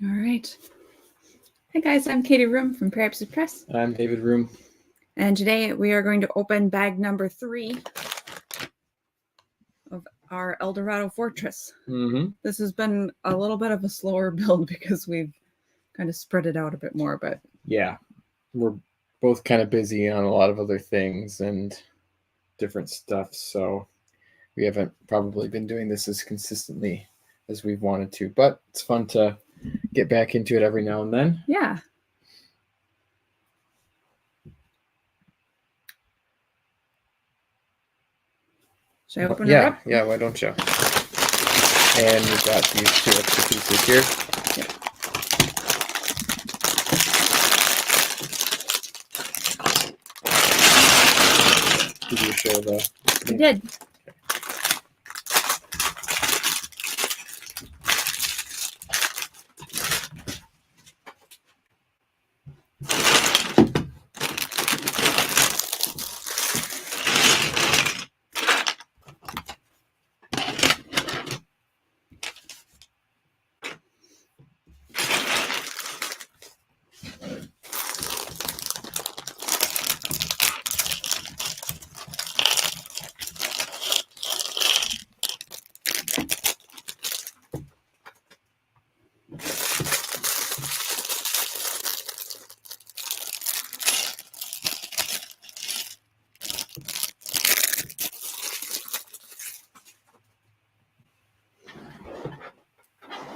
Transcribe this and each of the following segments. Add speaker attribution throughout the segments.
Speaker 1: All right. Hi guys, I'm Katie Room from Parapsy Press.
Speaker 2: I'm David Room.
Speaker 1: And today we are going to open bag number 3 of our Eldorado Fortress.
Speaker 2: Mm-hmm.
Speaker 1: This has been a little bit of a slower build because we've kind of spread it out a bit more, but
Speaker 2: yeah, we're both kind of busy on a lot of other things and different stuff, so we haven't probably been doing this as consistently as we've wanted to, but it's fun to get back into it every now and then.
Speaker 1: Yeah. Should I open it up?
Speaker 2: Yeah, why don't you? And we've got these 2 extra pieces here.
Speaker 1: Yep.
Speaker 2: Did you show the...
Speaker 1: I did.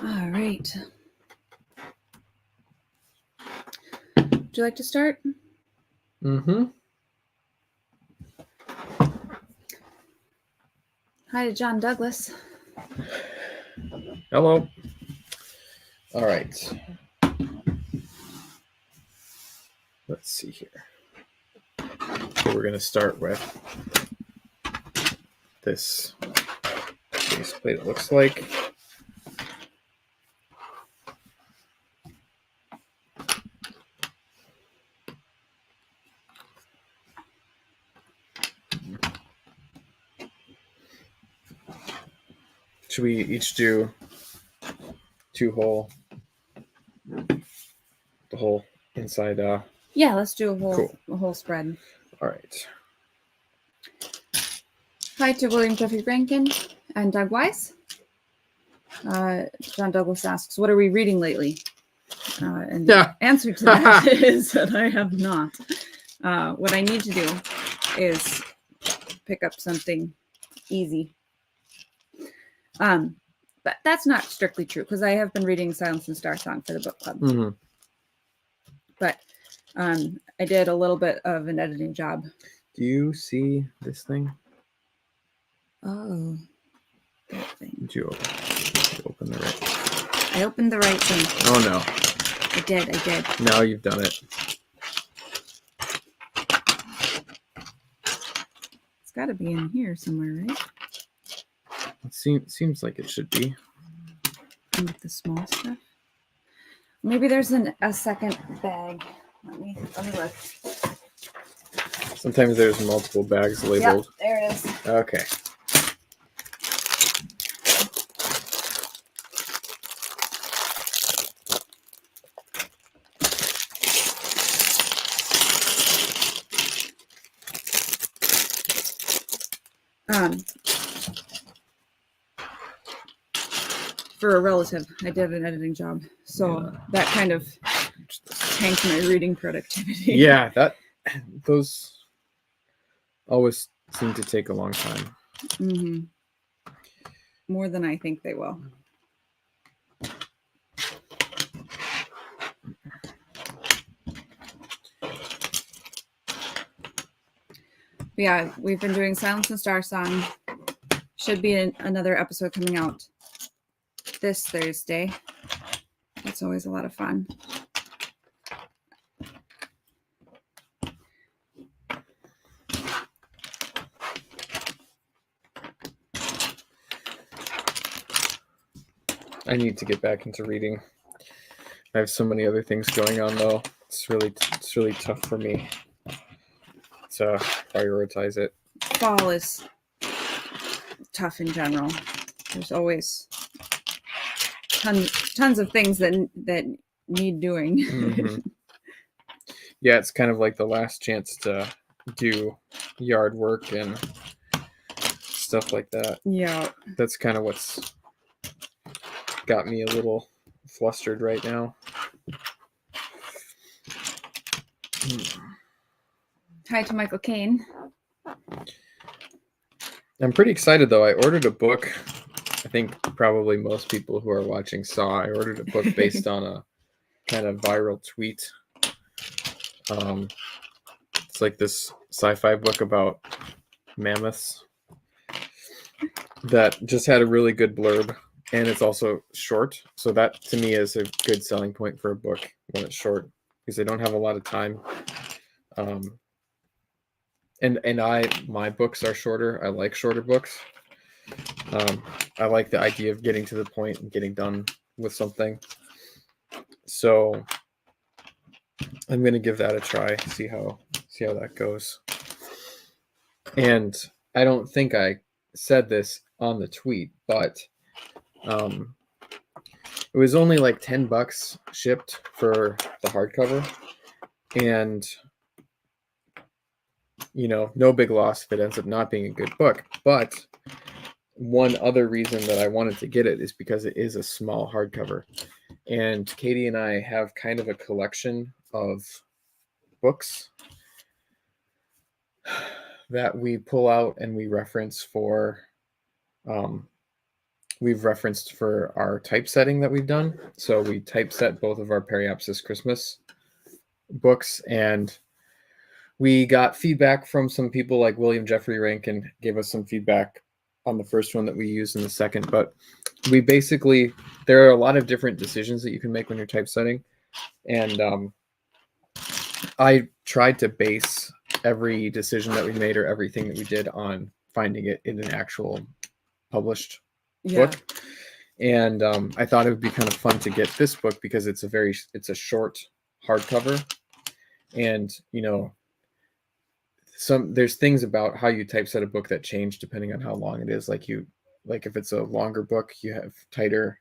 Speaker 1: All right. Would you like to start?
Speaker 2: Mm-hmm.
Speaker 1: Hi to John Douglas.
Speaker 2: Hello. All right. Let's see here. So we're going to start with this base plate, it looks like. Should we each do 2 whole, the whole inside?
Speaker 1: Yeah, let's do
Speaker 2: Cool.
Speaker 1: a whole spread.
Speaker 2: All right.
Speaker 1: Hi to William Jeffrey Rankin and Doug Weiss. John Douglas asks, what are we reading lately? And the answer to that is that I have not. What I need to do is pick up something easy. But that's not strictly true because I have been reading Silence and Star Song for the book club.
Speaker 2: Mm-hmm.
Speaker 1: But I did a little bit of an editing job.
Speaker 2: Do you see this thing?
Speaker 1: Oh, that thing.
Speaker 2: Did you open the right?
Speaker 1: I opened the right thing.
Speaker 2: Oh no.
Speaker 1: I did.
Speaker 2: Now you've done it.
Speaker 1: It's got to be in here somewhere, right?
Speaker 2: It seems like it should be.
Speaker 1: And with the small stuff. Maybe there's a second bag. Let me look.
Speaker 2: Sometimes there's multiple bags labeled.
Speaker 1: Yep, there it is.
Speaker 2: Okay.
Speaker 1: For a relative, I did an editing job, so that kind of tanked my reading productivity.
Speaker 2: Yeah, those always seem to take a long time.
Speaker 1: Mm-hmm. More than I think they will. Yeah, we've been doing Silence and Star Song. Should be another episode coming out this Thursday. That's always a lot of fun.
Speaker 2: I need to get back into reading. I have so many other things going on though. It's really tough for me to prioritize it.
Speaker 1: Fall is tough in general. There's always tons of things that need doing.
Speaker 2: Mm-hmm. Yeah, it's kind of like the last chance to do yard work and stuff like that.
Speaker 1: Yeah.
Speaker 2: That's kind of what's got me a little flustered right now.
Speaker 1: Hi to Michael Caine.
Speaker 2: I'm pretty excited though. I ordered a book. I think probably most people who are watching saw I ordered a book based on a kind of viral tweet. It's like this sci-fi book about mammoths that just had a really good blurb, and it's also short. So that to me is a good selling point for a book when it's short, because they don't have a lot of time. My books are shorter. I like shorter books. I like the idea of getting to the point and getting done with something. So I'm going to give that a try, see how that goes. And I don't think I said this on the tweet, but it was only like $10 shipped for the hardcover, and no big loss if it ends up not being a good book. But one other reason that I wanted to get it is because it is a small hardcover, and Katie and I have kind of a collection of books that we pull out and we reference for we've referenced for our typesetting that we've done. So we typeset both of our Periapsis Christmas books, and we got feedback from some people like William Jeffrey Rankin gave us some feedback on the first one that we used in the second. But we basically, there are a lot of different decisions that you can make when you're typesetting. And I tried to base every decision that we made or everything that we did on finding it in an actual published book. And I thought it would be kind of fun to get this book because it's a short hardcover, and there's things about how you typeset a book that change depending on how long it is. Like if it's a longer book, you have tighter,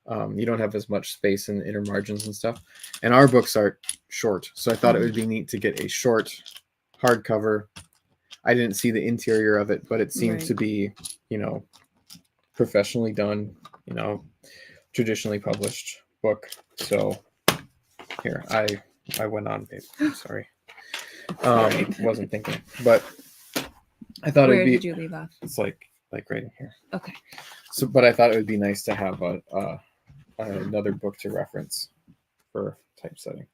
Speaker 2: you don't have as much space in the inner margins and stuff. And our books are short, so I thought it would be neat to get a short hardcover. I didn't see the interior of it, but it seemed to be, professionally done, traditionally published book. So here, I went on, babe. I'm sorry. Wasn't thinking, but I thought
Speaker 1: Where
Speaker 2: it would be.
Speaker 1: did you leave off?
Speaker 2: It's like right in here.
Speaker 1: Okay.
Speaker 2: So, but I thought it would be nice to have another book to reference for typesetting.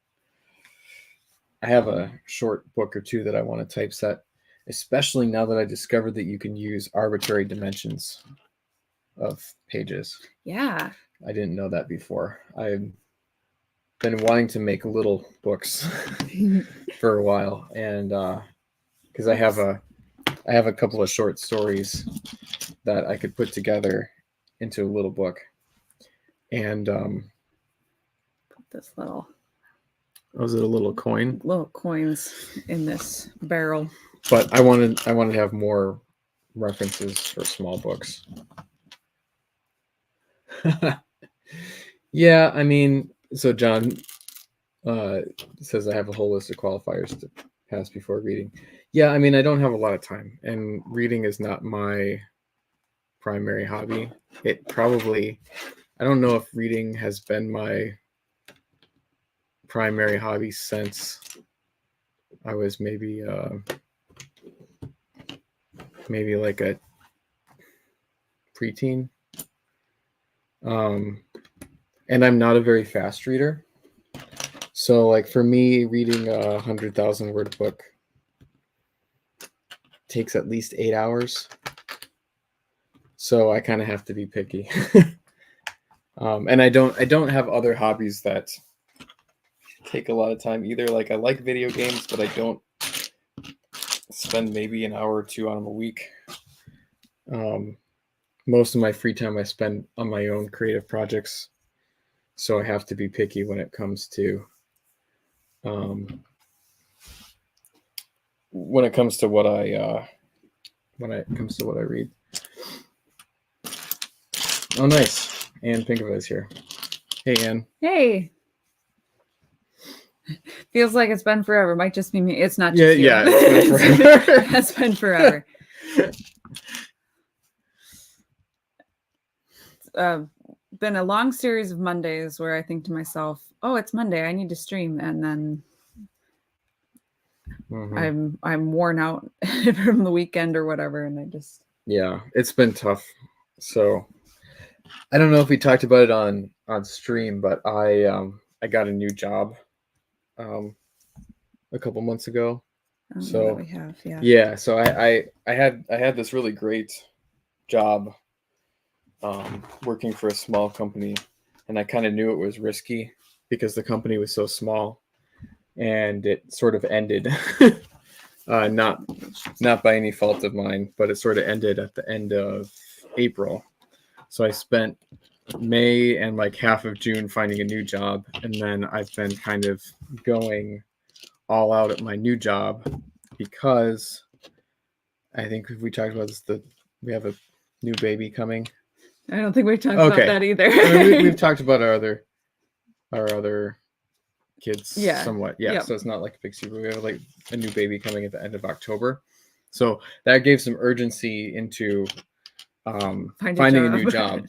Speaker 2: I have a short book or two that I want to typeset, especially now that I discovered that you can use arbitrary dimensions of pages.
Speaker 1: Yeah.
Speaker 2: I didn't know that before. I've been wanting to make little books for a while, and because I have a couple of short stories that I could put together into a little book, and
Speaker 1: put this little.
Speaker 2: Was it a little coin?
Speaker 1: Little coins in this barrel.
Speaker 2: But I wanted to have more references for small books. Yeah, I mean, so John says I have a whole list of qualifiers to pass before reading. Yeah, I mean, I don't have a lot of time, and reading is not my primary hobby. I don't know if reading has been my primary hobby since I was maybe like a preteen. And I'm not a very fast reader. So like for me, reading a 100,000 word book takes at least 8 hours. So I kind of have to be picky. And I don't have other hobbies that take a lot of time either. Like I like video games, but I don't spend maybe an hour or two on them a week. Most of my free time I spend on my own creative projects. So I have to be picky when it comes to what I read. Oh, nice. Ann Pinkova is here. Hey, Ann.
Speaker 1: Hey. Feels like it's been forever. Might just be me. It's not
Speaker 2: Yeah,
Speaker 1: just you.
Speaker 2: yeah. It's been forever.
Speaker 1: It's been forever. It's been a long series of Mondays where I think to myself, "Oh, it's Monday. I need to stream," and then I'm worn out from the weekend or whatever, and I just
Speaker 2: it's been tough. So I don't know if we talked about it on stream, but I got a new job a couple months ago. So
Speaker 1: we have,
Speaker 2: so I had this really great job working for a small company, and I kind of knew it was risky because the company was so small, and it sort of ended. Not by any fault of mine, but it sort of ended at the end of April. So I spent May and like half of June finding a new job, and then I've been kind of going all out at my new job because I think we talked about this, we have a new baby coming.
Speaker 1: I don't think we've talked about that either.
Speaker 2: I mean, we've talked about our other kids somewhat.
Speaker 1: Yep.
Speaker 2: So it's not like a big secret. We have like a new baby coming at the end of October. So that gave some urgency into finding a new job.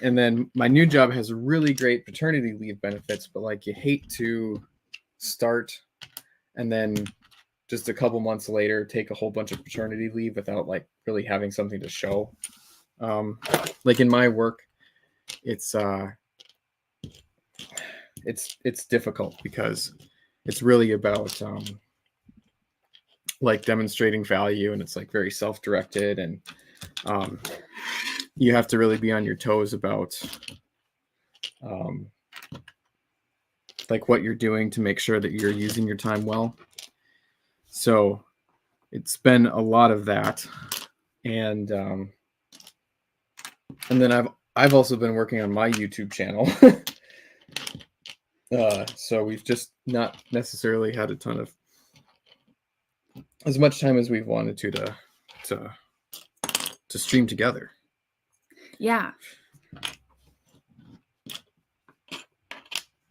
Speaker 2: And then my new job has really great paternity leave benefits, but like you hate to start and then just a couple months later take a whole bunch of paternity leave without like really having something to show. Like in my work, it's difficult because it's really about like demonstrating value, and it's like very self-directed, and you have to really be on your toes about like what you're doing to make sure that you're using your time well. So it's been a lot of that, and then I've also been working on my YouTube channel. So we've just not necessarily had a ton of as much time as we've wanted to stream together.
Speaker 1: Yeah,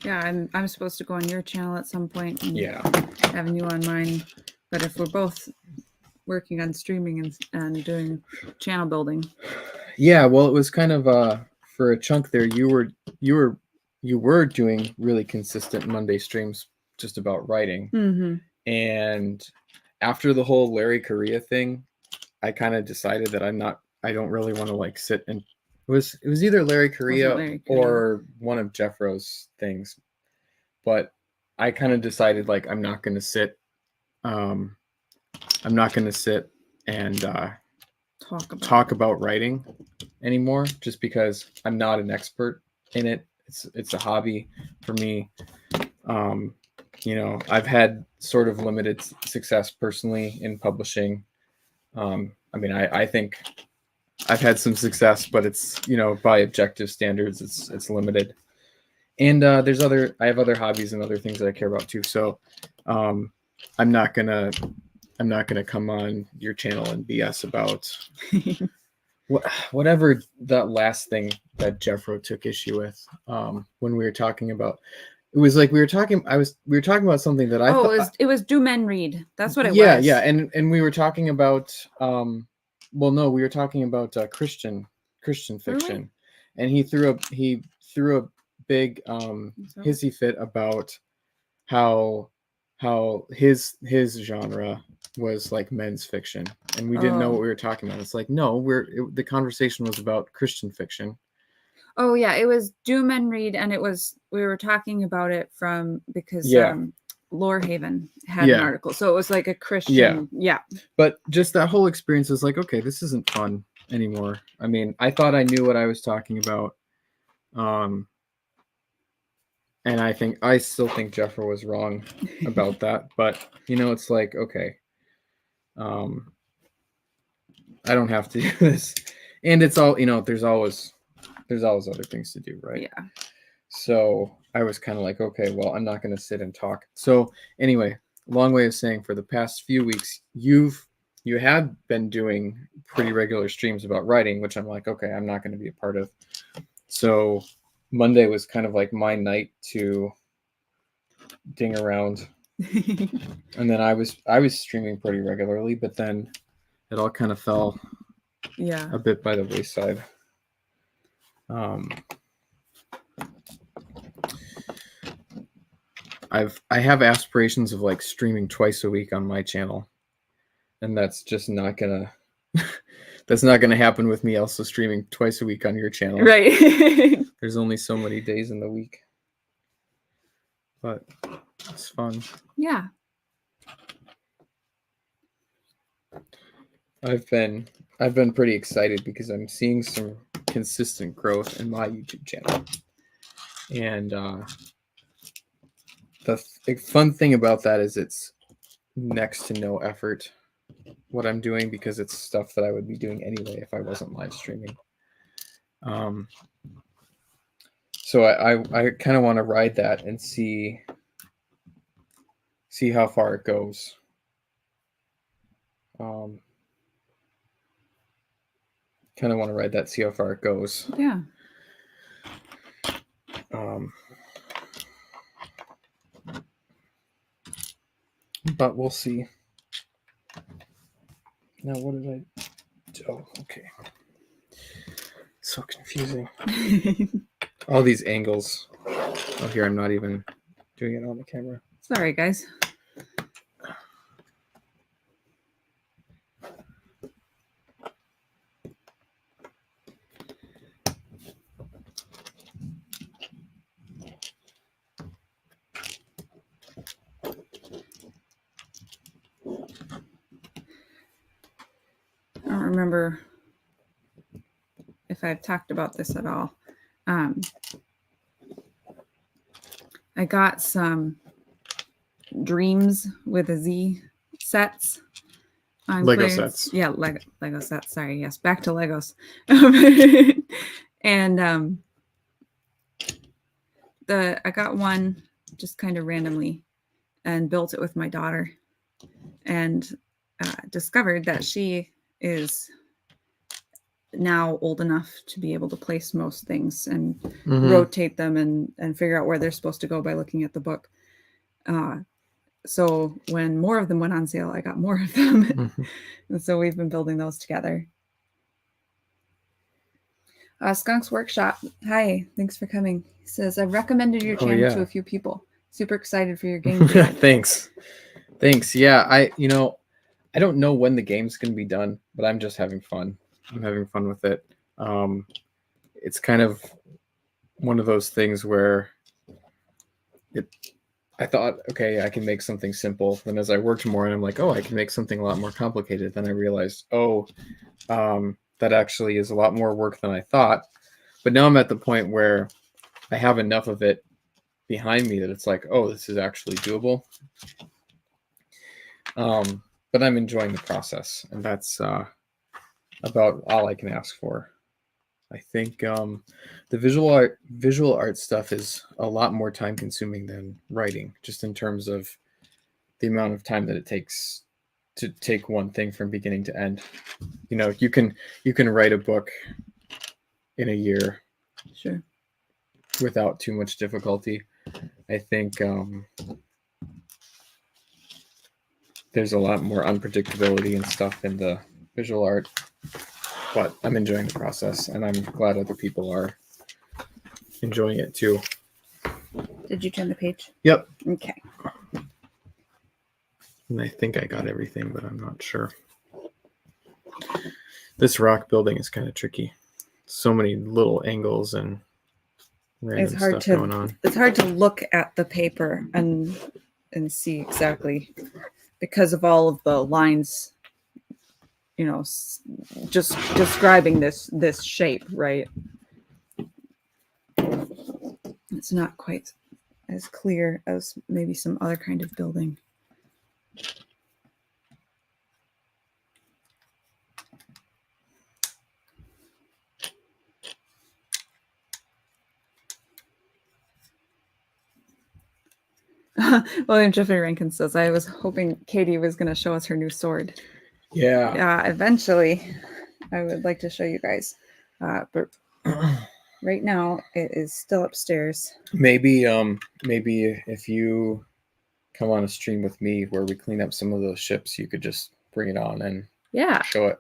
Speaker 1: I'm supposed to go on your channel at some point and having you on mine. But if we're both working on streaming and doing channel building.
Speaker 2: Yeah, well, it was kind of for a chunk there. You were doing really consistent Monday streams just about writing.
Speaker 1: Mm-hmm.
Speaker 2: And after the whole Larry Correa thing, I kind of decided that I don't really want to like sit and it was either Larry Correa or one of Jeffro's things. But I kind of decided like I'm not going to sit and talk about writing anymore, just because I'm not an expert in it. It's a hobby for me. I've had sort of limited success personally in publishing. I mean, I think I've had some success, but it's, by objective standards, it's limited. And I have other hobbies and other things that I care about too. So I'm not gonna come on your channel and BS about whatever that last thing that Jeffro took issue with when we were talking about. It was like we were talking about something that I thought
Speaker 1: it was Do Men Read. That's what it was.
Speaker 2: Yeah, and we were talking about we were talking about Christian fiction.
Speaker 1: Really?
Speaker 2: And he threw a big hissy fit about how his genre was like men's fiction, and we didn't know what we were talking about. It's like, no, the conversation was about Christian fiction.
Speaker 1: Oh yeah, it was Do Men Read, and we were talking about it because Lorehaven had an article, so it was like a Christian. Yeah.
Speaker 2: But just that whole experience is like, okay, this isn't fun anymore. I mean, I thought I knew what I was talking about, and I still think Jeffro was wrong about that. But it's like, okay, I don't have to do this, and it's all there's always other things to do, right?
Speaker 1: Yeah.
Speaker 2: So I was kind of like, okay, well, I'm not going to sit and talk. So anyway, long way of saying, for the past few weeks, you have been doing pretty regular streams about writing, which I'm like, okay, I'm not going to be a part of. So Monday was kind of like my night to ding around. And then I was streaming pretty regularly, but then it all kind of fell a bit by the wayside. I have aspirations of like streaming twice a week on my channel, and that's just not gonna that's not gonna happen with me also streaming twice a week on your channel.
Speaker 1: Right.
Speaker 2: There's only so many days in the week, but it's fun.
Speaker 1: Yeah.
Speaker 2: I've been pretty excited because I'm seeing some consistent growth in my YouTube channel, and the fun thing about that is it's next to no effort what I'm doing, because it's stuff that I would be doing anyway if I wasn't live streaming. So I kind of want to ride that and see how far it goes. Kind of want to ride that, see how far it goes.
Speaker 1: Yeah.
Speaker 2: But we'll see. Now, what did I do? Oh, okay. So confusing. All these angles. Oh, here, I'm not even doing it on the camera.
Speaker 1: Sorry, guys. I don't remember if I've talked about this at all. I got some Dreams with a Z sets.
Speaker 2: Lego sets.
Speaker 1: Yeah, Lego sets. Sorry, yes, back to Legos. And I got one just kind of randomly and built it with my daughter, and discovered that she is now old enough to be able to place most things and rotate them and figure out where they're supposed to go by looking at the book. So when more of them went on sale, I got more of them. And so we've been building those together. Skunk's Workshop. Hi, thanks for coming. He says, I've recommended your channel to a few people. Super excited for your game.
Speaker 2: Thanks. Yeah, I don't know when the game's going to be done, but I'm just having fun. I'm having fun with it. It's kind of one of those things where I thought, okay, I can make something simple. And as I worked more, and I'm like, oh, I can make something a lot more complicated. Then I realized, that actually is a lot more work than I thought. But now I'm at the point where I have enough of it behind me that it's like, oh, this is actually doable. But I'm enjoying the process, and that's about all I can ask for. I think the visual art stuff is a lot more time consuming than writing, just in terms of the amount of time that it takes to take one thing from beginning to end. You can write a book in a year,
Speaker 1: sure,
Speaker 2: without too much difficulty. I think there's a lot more unpredictability and stuff in the visual art, but I'm enjoying the process, and I'm glad other people are enjoying it too.
Speaker 1: Did you turn the page?
Speaker 2: Yep.
Speaker 1: Okay.
Speaker 2: And I think I got everything, but I'm not sure. This rock building is kind of tricky. So many little angles and random stuff going on.
Speaker 1: It's hard to look at the paper and see exactly, because of all of the lines, just describing this shape, right? It's not quite as clear as maybe some other kind of building. William Jeffrey Rankin says, I was hoping Katie was going to show us her new sword.
Speaker 2: Yeah.
Speaker 1: Eventually, I would like to show you guys. But right now it is still upstairs.
Speaker 2: Maybe if you come on a stream with me where we clean up some of those ships, you could just bring it on and show it.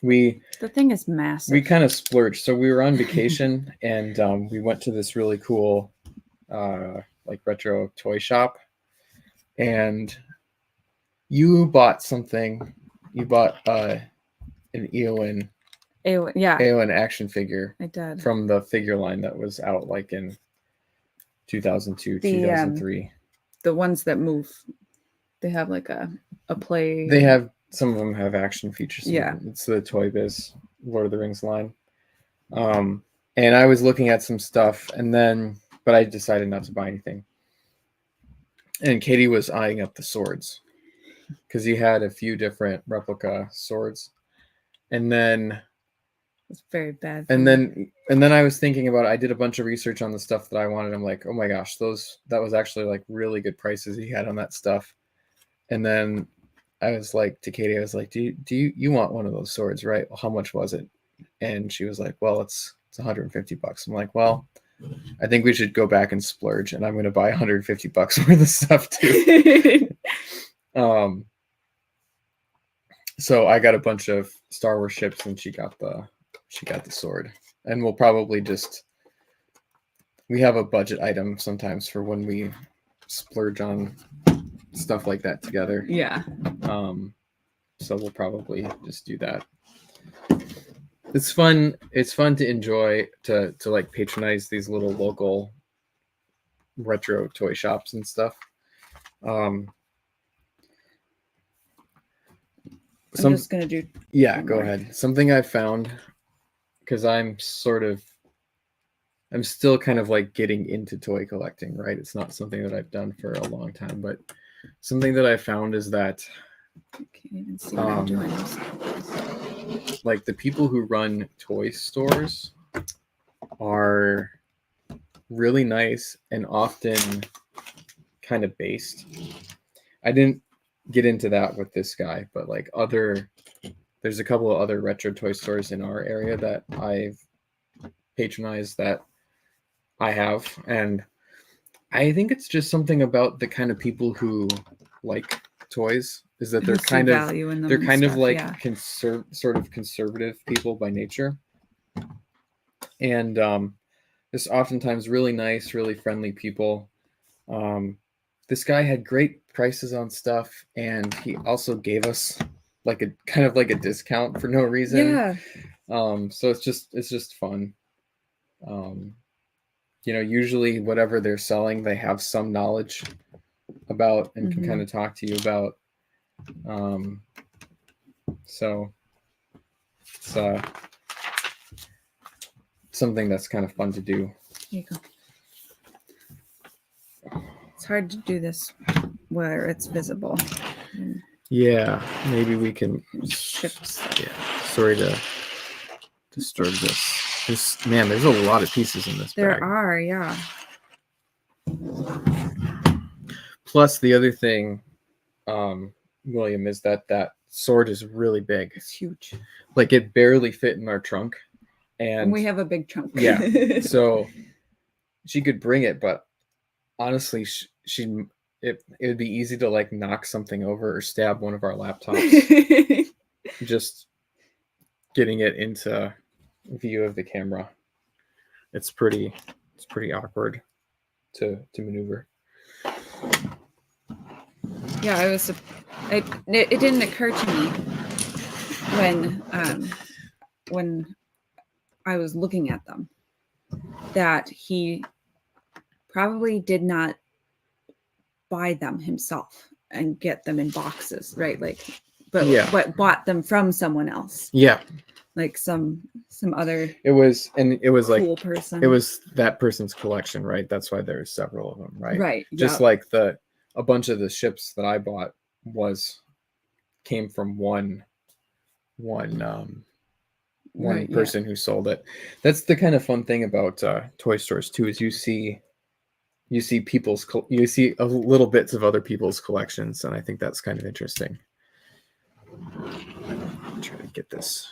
Speaker 1: The thing is massive.
Speaker 2: We kind of splurged. So we were on vacation and we went to this really cool like retro toy shop, and you bought something. You bought an Eowyn action figure.
Speaker 1: I did.
Speaker 2: From the figure line that was out like in 2002, 2003.
Speaker 1: The ones that move, they have like a play.
Speaker 2: They have, some of them have action features.
Speaker 1: Yeah.
Speaker 2: It's the Toy Biz Lord of the Rings line. And I was looking at some stuff but I decided not to buy anything. And Katie was eyeing up the swords because he had a few different replica swords. And then
Speaker 1: it's very bad.
Speaker 2: And then I was thinking about it. I did a bunch of research on the stuff that I wanted. I'm like, oh my gosh, that was actually like really good prices he had on that stuff. And then I was like to Katie, I was like, do you want one of those swords, right? Well, how much was it? And she was like, well, it's $150. I'm like, well, I think we should go back and splurge, and I'm going to buy $150 worth of stuff too. So I got a bunch of Star Wars ships, and she got the sword. And we'll probably we have a budget item sometimes for when we splurge on stuff like that together.
Speaker 1: Yeah.
Speaker 2: So we'll probably just do that. It's fun to enjoy, to like patronize these little local retro toy shops and stuff. I'm
Speaker 1: just gonna do.
Speaker 2: Yeah, go ahead. Something I found, because I'm still kind of like getting into toy collecting, right? It's not something that I've done for a long time, but something that I found is that
Speaker 1: I can't even see what I'm doing.
Speaker 2: Like the people who run toy stores are really nice and often kind of based. I didn't get into that with this guy, but like there's a couple of other retro toy stores in our area that I've patronized that I have, and I think it's just something about the kind of people who like toys is that they're kind of like sort of conservative people by nature, and there's oftentimes really nice, really friendly people. This guy had great prices on stuff, and he also gave us like a kind of like a discount for no reason.
Speaker 1: Yeah.
Speaker 2: So it's just fun. Usually whatever they're selling, they have some knowledge about and can kind of talk to you about. So it's something that's kind of fun to do.
Speaker 1: Here you go. It's hard to do this where it's visible.
Speaker 2: Yeah, maybe we can
Speaker 1: Ships.
Speaker 2: Yeah, sorry to disturb this. There's a lot of pieces in this bag.
Speaker 1: There are, yeah.
Speaker 2: Plus, the other thing, William, is that sword is really big.
Speaker 1: It's huge.
Speaker 2: Like it barely fit in our trunk, and
Speaker 1: we have a big trunk.
Speaker 2: Yeah, so she could bring it, but honestly, it would be easy to like knock something over or stab one of our laptops. Just getting it into view of the camera, it's pretty awkward to maneuver.
Speaker 1: Yeah, it didn't occur to me when I was looking at them that he probably did not buy them himself and get them in boxes, right? Like, but bought them from someone else.
Speaker 2: Yeah.
Speaker 1: Like some other
Speaker 2: it was like
Speaker 1: cool person.
Speaker 2: It was that person's collection, right? That's why there's several of them, right?
Speaker 1: Right.
Speaker 2: Just like a bunch of the ships that I bought came from one person who sold it. That's the kind of fun thing about toy stores too, is you see a little bits of other people's collections, and I think that's kind of interesting. Try to get this.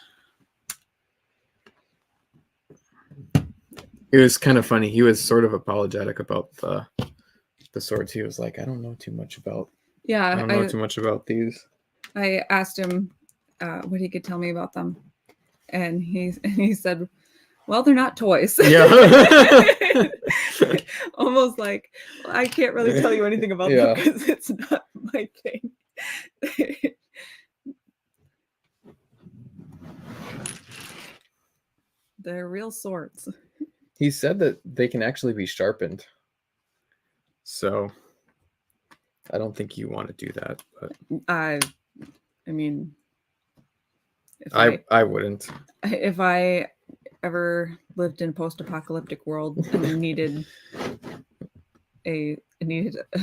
Speaker 2: It was kind of funny. He was sort of apologetic about the swords. He was like, I don't know too much about these.
Speaker 1: I asked him what he could tell me about them, and he said, well, they're not toys.
Speaker 2: Yeah.
Speaker 1: Almost like, well, I can't really tell you anything about them because it's not my thing. They're real swords.
Speaker 2: He said that they can actually be sharpened. So I don't think you want to do that, but
Speaker 1: I mean,
Speaker 2: I wouldn't.
Speaker 1: If I ever lived in a post-apocalyptic world and I needed a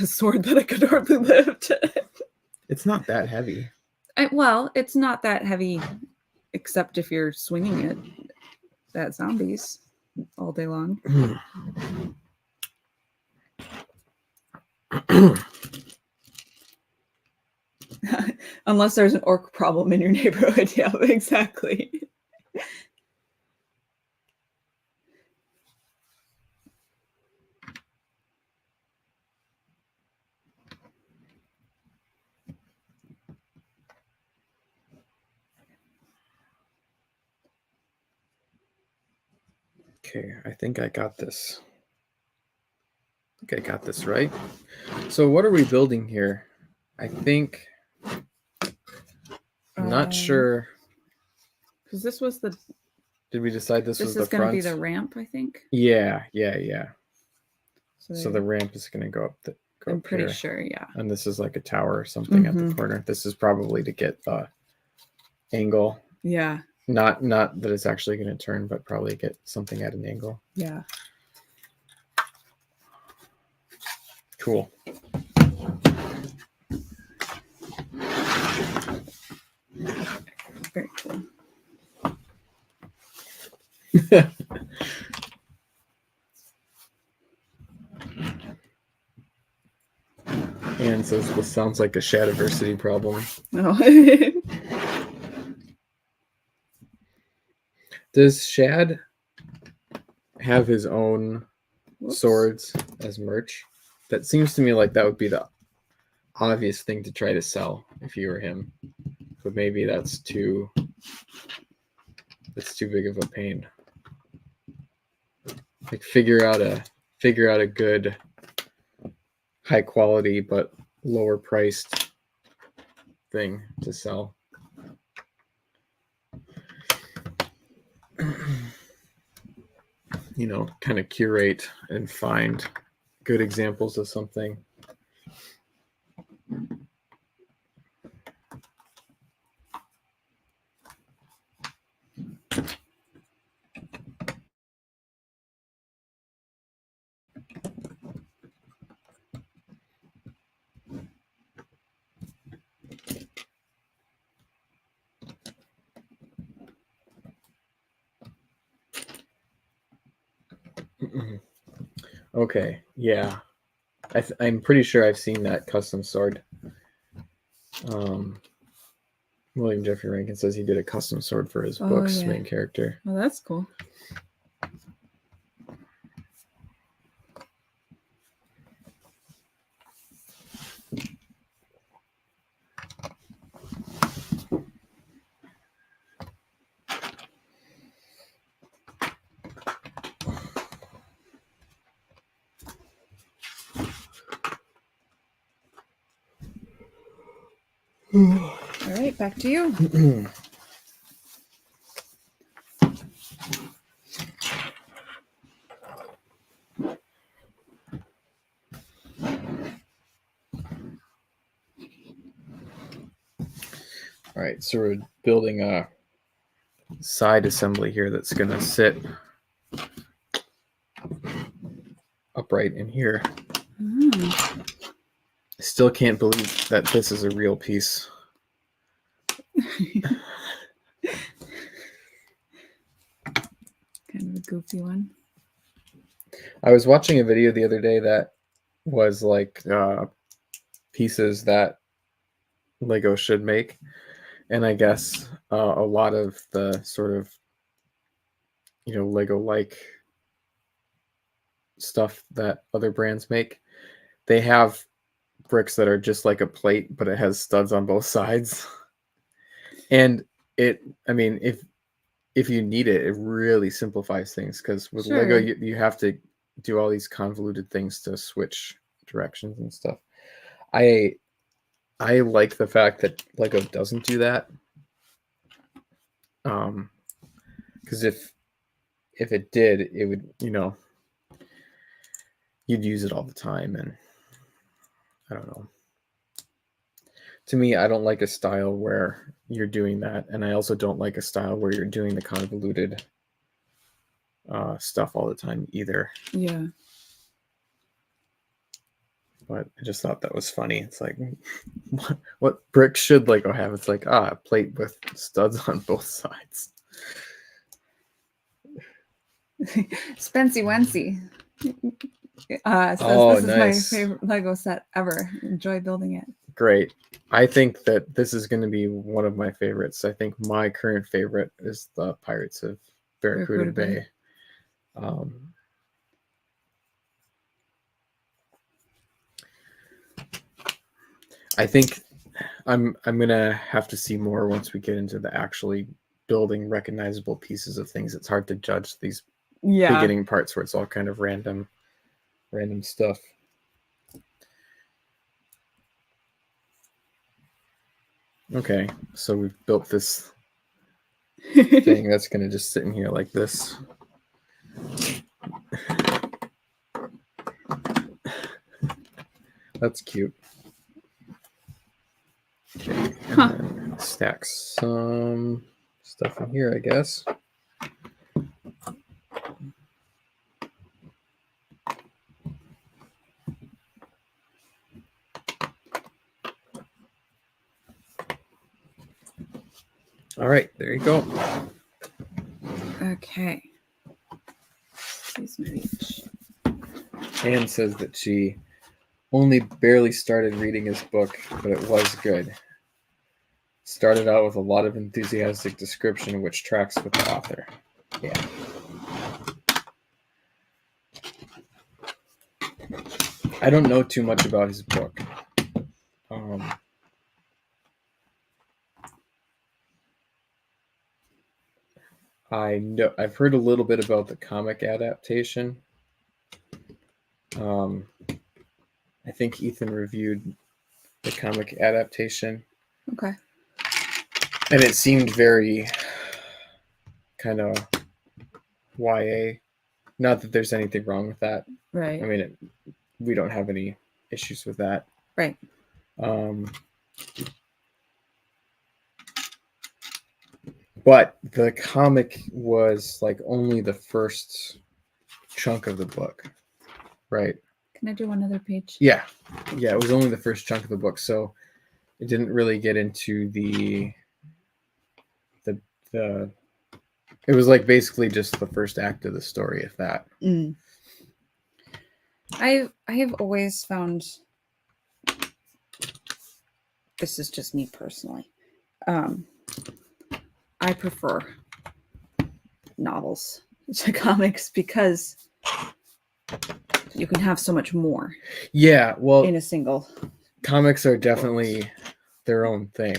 Speaker 1: sword that I could hardly lift.
Speaker 2: It's not that heavy.
Speaker 1: Well, it's not that heavy, except if you're swinging it at zombies all day long. Unless there's an orc problem in your neighborhood. Yeah, exactly.
Speaker 2: Okay, I think I got this. Right. So what are we building here? I think I'm not sure.
Speaker 1: Because this was the.
Speaker 2: Did we decide this was the front?
Speaker 1: This is going to be the ramp, I think.
Speaker 2: Yeah. So the ramp is going to go up.
Speaker 1: I'm pretty sure, yeah.
Speaker 2: And this is like a tower or something at the corner. This is probably to get the angle.
Speaker 1: Yeah.
Speaker 2: Not that it's actually going to turn, but probably get something at an angle.
Speaker 1: Yeah.
Speaker 2: Cool.
Speaker 1: Very cool.
Speaker 2: Anne says this sounds like a Shadiversity problem.
Speaker 1: No.
Speaker 2: Does Shad have his own swords as merch? That seems to me like that would be the obvious thing to try to sell if you were him. But maybe that's too big of a pain. Like figure out a good high quality but lower priced thing to sell. You know, kind of curate and find good examples of something. Okay, yeah. I'm pretty sure I've seen that custom sword. William Jeffrey Rankin says he did a custom sword for his book's main character.
Speaker 1: Oh, that's cool. All right, back to you.
Speaker 2: All right, so we're building a side assembly here that's going to sit upright in here. I still can't believe that this is a real piece.
Speaker 1: Kind of a goofy one.
Speaker 2: I was watching a video the other day that was like pieces that Lego should make. And I guess a lot of the sort of, Lego-like stuff that other brands make. They have bricks that are just like a plate, but it has studs on both sides. And I mean, if you need it, it really simplifies things, because with Lego, you have to do all these convoluted things to switch directions and stuff. I like the fact that Lego doesn't do that. Because if it did, it would, you'd use it all the time, and I don't know. To me, I don't like a style where you're doing that, and I also don't like a style where you're doing the convoluted stuff all the time either.
Speaker 1: Yeah.
Speaker 2: But I just thought that was funny. It's like, what brick should Lego have? It's like, a plate with studs on both sides.
Speaker 1: Spency Wency says, this is
Speaker 2: nice.
Speaker 1: my favorite Lego set ever. Enjoy building it.
Speaker 2: Great. I think that this is going to be one of my favorites. I think my current favorite is the Pirates of Barracuda Bay. I think I'm gonna have to see more once we get into the actually building recognizable pieces of things. It's hard to judge these beginning parts where it's all kind of random stuff. Okay, so we've built this thing that's gonna just sit in here like this. That's cute. Okay, and then stack some stuff in here, I guess. All right, there you go.
Speaker 1: Okay. Excuse me.
Speaker 2: Anne says that she only barely started reading his book, but it was good. Started out with a lot of enthusiastic description, which tracks with the author. Yeah. I don't know too much about his book. I've heard a little bit about the comic adaptation. I think Ethan reviewed the comic adaptation.
Speaker 1: Okay.
Speaker 2: And it seemed very kind of YA. Not that there's anything wrong with that.
Speaker 1: Right.
Speaker 2: I mean, we don't have any issues with that.
Speaker 1: Right.
Speaker 2: But the comic was like only the first chunk of the book, right?
Speaker 1: Can I do one other page?
Speaker 2: Yeah, it was only the first chunk of the book, so it didn't really get into the it was like basically just the first act of the story, if that.
Speaker 1: I have always found, this is just me personally, I prefer novels to comics because you can have so much more.
Speaker 2: Yeah, well,
Speaker 1: in a single.
Speaker 2: Comics are definitely their own thing.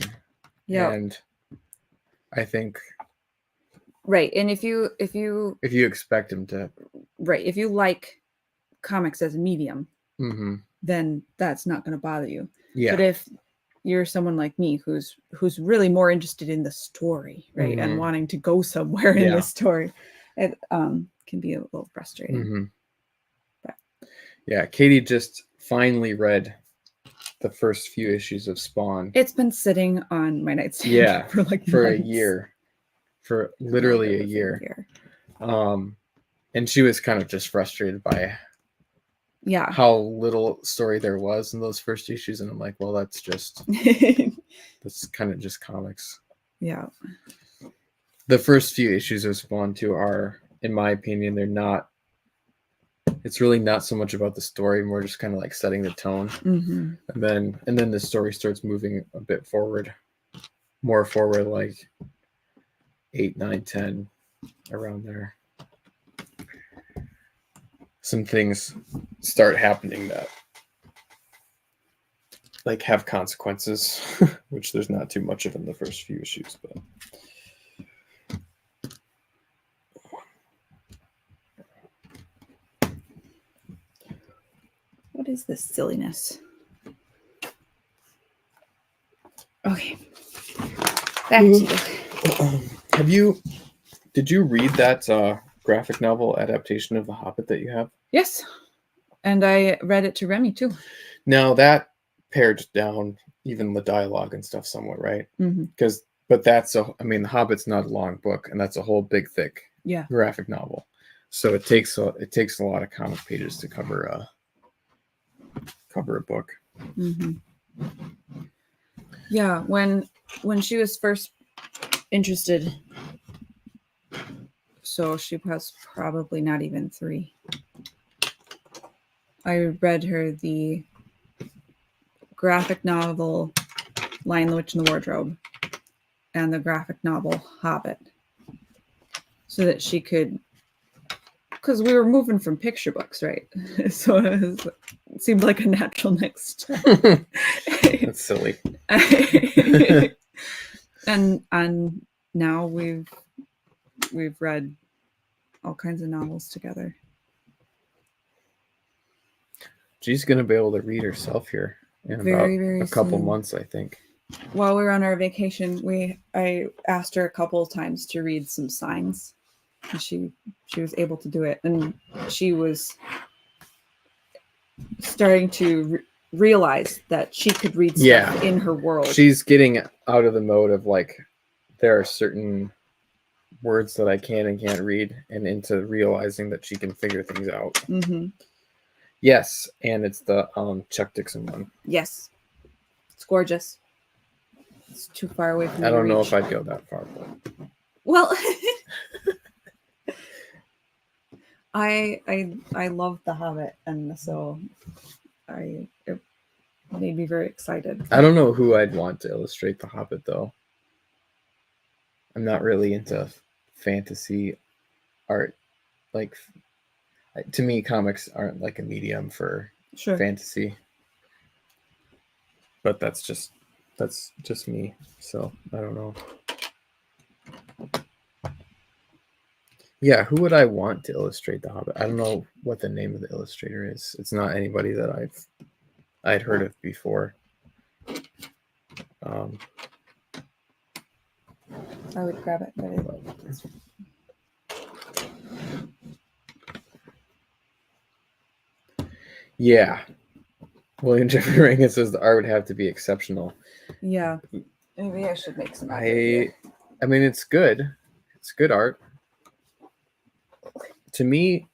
Speaker 1: Yeah.
Speaker 2: And I think
Speaker 1: right. And if you
Speaker 2: expect them to,
Speaker 1: right, if you like comics as a medium,
Speaker 2: then
Speaker 1: that's not going to bother you.
Speaker 2: Yeah.
Speaker 1: But if you're someone like me who's really more interested in the story, right, and wanting to go somewhere in the story, it can be a little frustrating.
Speaker 2: But. Yeah, Katie just finally read the first few issues of Spawn.
Speaker 1: It's been sitting on my nightstand for like
Speaker 2: a year, for literally a year. And she was kind of just frustrated by how little story there was in those first issues, and I'm like, well, that's kind of just comics.
Speaker 1: Yeah.
Speaker 2: The first few issues of Spawn 2 are, in my opinion, it's really not so much about the story, more just kind of like setting the tone. And then the story starts moving a bit more forward, like 8, 9, 10, around there. some things start happening that like have consequences, which there's not too much of in the first few issues, but
Speaker 1: What is this silliness? Okay. Back to you.
Speaker 2: Did you read that graphic novel adaptation of The Hobbit that you have?
Speaker 1: Yes. And I read it to Remy too.
Speaker 2: Now that pared down even the dialogue and stuff somewhat, right?
Speaker 1: Mm-hmm.
Speaker 2: But that's The Hobbit's not a long book, and that's a whole big, thick graphic novel. So it takes a lot of comic pages to cover a book.
Speaker 1: Mm-hmm. Yeah, when she was first interested, so she was probably not even 3. I read her the graphic novel Lion, the Witch, and the Wardrobe and the graphic novel Hobbit, so that she could, because we were moving from picture books, right? So it seemed like a natural next step.
Speaker 2: That's silly.
Speaker 1: and now we've read all kinds of novels together.
Speaker 2: She's gonna be able to read herself here in
Speaker 1: very
Speaker 2: a couple
Speaker 1: soon.
Speaker 2: months, I think.
Speaker 1: While we were on our vacation, I asked her a couple of times to read some signs, and she was able to do it, and she was starting to realize that she could read stuff in her world.
Speaker 2: She's getting out of the mode of like, there are certain words that I can and can't read, and into realizing that she can figure things out.
Speaker 1: Mm-hmm.
Speaker 2: Yes, and it's the Chuck Dixon one.
Speaker 1: Yes, it's gorgeous. It's too far away from.
Speaker 2: I don't know if I'd go that far, but
Speaker 1: well, I love The Hobbit, and so it made me very excited.
Speaker 2: I don't know who I'd want to illustrate The Hobbit though. I'm not really into fantasy art. Like, to me, comics aren't like a medium for fantasy. But that's just me. So I don't know. Yeah, who would I want to illustrate The Hobbit? I don't know what the name of the illustrator is. It's not anybody that I'd heard of before.
Speaker 1: I would grab it,
Speaker 2: yeah. William Jeffrey Rankin says the art would have to be exceptional.
Speaker 1: Yeah. Maybe I should make some.
Speaker 2: I mean, it's good. It's good art. To me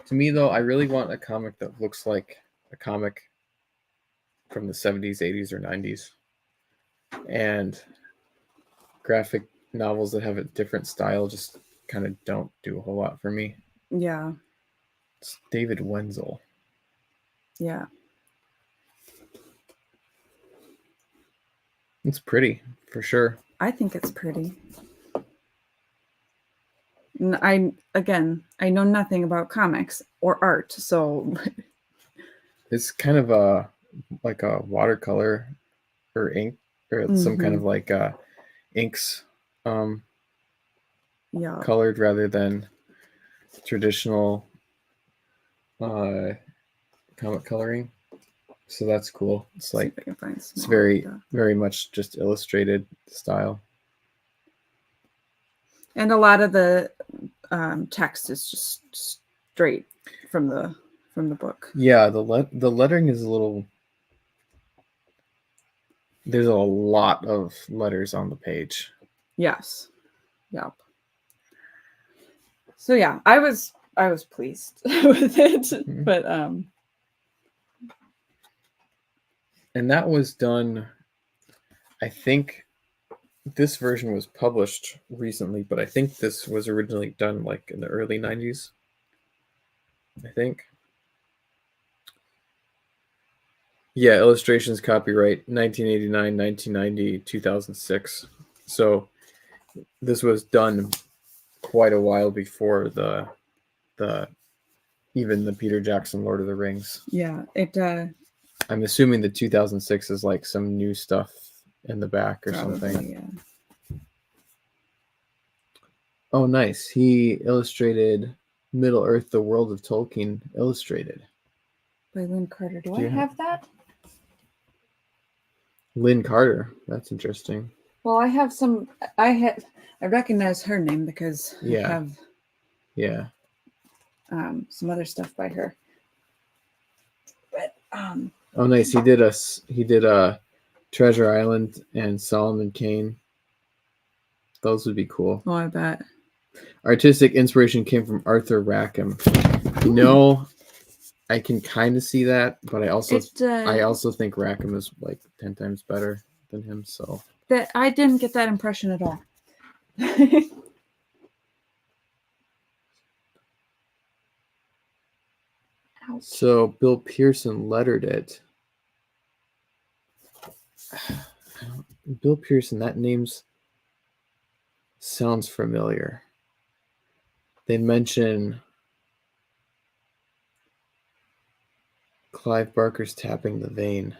Speaker 2: though, I really want a comic that looks like a comic from the 70s, 80s, or 90s. And graphic novels that have a different style just kind of don't do a whole lot for me.
Speaker 1: Yeah.
Speaker 2: It's David Wenzel.
Speaker 1: Yeah.
Speaker 2: It's pretty, for sure.
Speaker 1: I think it's pretty. I know nothing about comics or art, so
Speaker 2: it's kind of like a watercolor or ink or some kind of like inks colored rather than traditional comic coloring. So that's cool. It's like it's very much just illustrated style.
Speaker 1: And a lot of the text is just straight from the book.
Speaker 2: Yeah, the lettering is a little. There's a lot of letters on the page.
Speaker 1: Yes. Yep. So yeah, I was pleased with it, but
Speaker 2: and that was done. I think this version was published recently, but I think this was originally done like in the early 90s. I think. Yeah, illustrations copyright 1989, 1990, 2006. So this was done quite a while before the even the Peter Jackson Lord of the Rings.
Speaker 1: Yeah, it
Speaker 2: I'm assuming the 2006 is like some new stuff in the back or something.
Speaker 1: Yeah.
Speaker 2: Oh, nice. He illustrated Middle Earth: The World of Tolkien Illustrated.
Speaker 1: By Lynn Carter. Do I
Speaker 2: Yeah.
Speaker 1: have that?
Speaker 2: Lynn Carter. That's interesting.
Speaker 1: Well, I have some. I recognize her name because I have
Speaker 2: Yeah.
Speaker 1: some other stuff by her. But
Speaker 2: oh, nice. He did a Treasure Island and Solomon Kane. Those would be cool.
Speaker 1: Oh, I bet.
Speaker 2: Artistic inspiration came from Arthur Rackham. No, I can kind of see that, but I also think Rackham is like 10 times better than him. So
Speaker 1: that I didn't get that impression at all.
Speaker 2: So Bill Pearson lettered it. Bill Pearson, that name sounds familiar. They mention Clive Barker's Tapping the Vein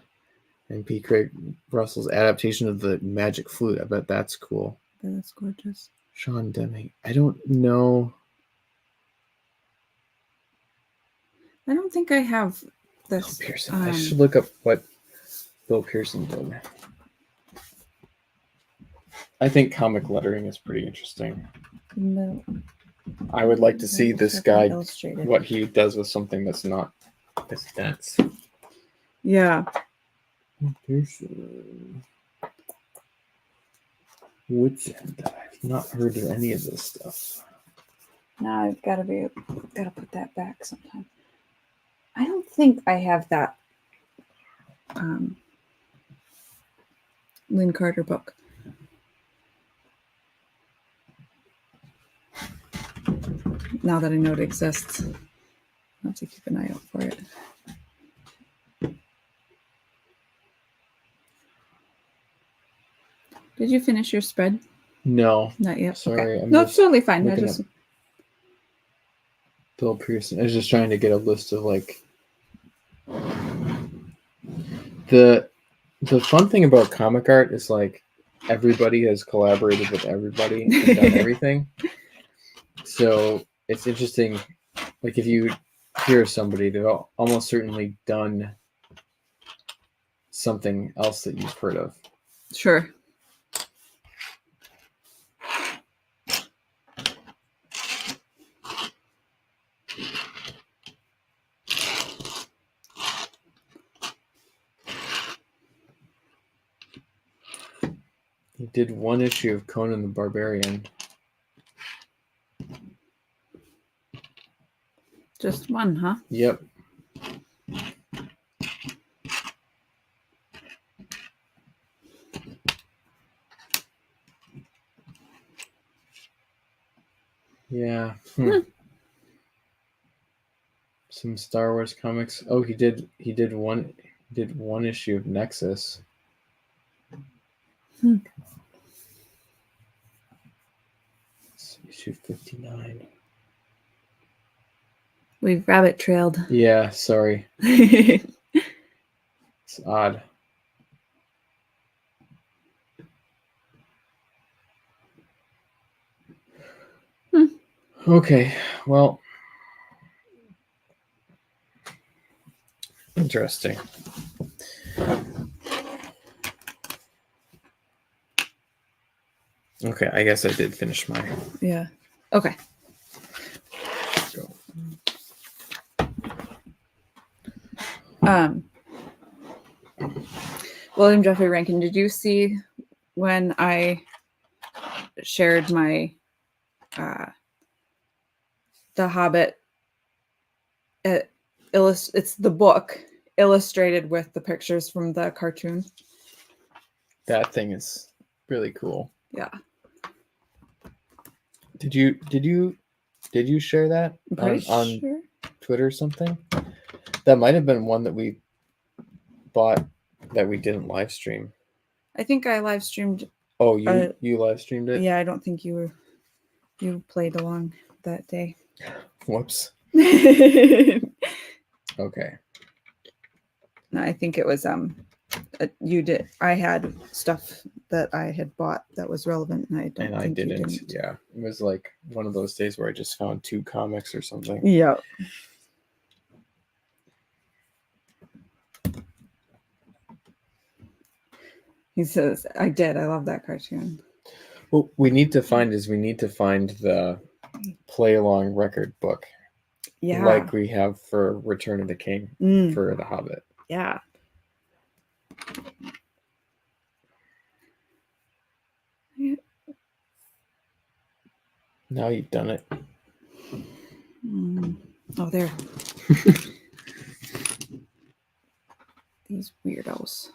Speaker 2: and P. Craig Russell's adaptation of the Magic Flute. I bet that's cool.
Speaker 1: That's gorgeous.
Speaker 2: Sean Deming. I don't know.
Speaker 1: I don't think I have this.
Speaker 2: Bill Pearson. I should look up what Bill Pearson did. I think comic lettering is pretty interesting.
Speaker 1: No.
Speaker 2: I would like to see this guy, what he does with something that's not as dense.
Speaker 1: Yeah.
Speaker 2: Pearson. Woods End. I've not heard of any of this stuff.
Speaker 1: Now I've got to put that back sometime. I don't think I have that Lynn Carter book. Now that I know it exists, I'll have to keep an eye out for it. Did you finish your spread?
Speaker 2: No.
Speaker 1: Not yet.
Speaker 2: Sorry.
Speaker 1: Okay. No, it's totally fine.
Speaker 2: Bill Pearson. I was just trying to get a list of like the fun thing about comic art is like everybody has collaborated with everybody and done everything. So it's interesting. Like if you hear somebody, they've almost certainly done something else that you've heard of.
Speaker 1: Sure.
Speaker 2: He did one issue of Conan the Barbarian.
Speaker 1: Just one, huh?
Speaker 2: Yep. Yeah. Some Star Wars comics. Oh, he did one issue of Nexus. Issue 59.
Speaker 1: We've rabbit trailed.
Speaker 2: Yeah, sorry. It's odd. Okay, well, interesting. Okay, I guess I did finish mine.
Speaker 1: Yeah. Okay. William Jeffrey Rankin, did you see when I shared my The Hobbit? It's the book illustrated with the pictures from the cartoon.
Speaker 2: That thing is really cool.
Speaker 1: Yeah.
Speaker 2: Did you share that on
Speaker 1: sure.
Speaker 2: Twitter or something? That might have been one that we bought that we didn't live stream.
Speaker 1: I think I live streamed.
Speaker 2: Oh, you live streamed it?
Speaker 1: Yeah, I don't think you played along that day.
Speaker 2: Whoops. Okay.
Speaker 1: I think it was you did. I had stuff that I had bought that was relevant, and I don't
Speaker 2: And I
Speaker 1: think
Speaker 2: didn't.
Speaker 1: you didn't.
Speaker 2: Yeah. It was like one of those days where I just found 2 comics or something.
Speaker 1: Yeah. He says, I did. I love that cartoon.
Speaker 2: What we need to find the play along record book.
Speaker 1: Yeah.
Speaker 2: Like we have for Return of the King for The Hobbit.
Speaker 1: Yeah.
Speaker 2: Now you've done it.
Speaker 1: Oh, there. These weirdos.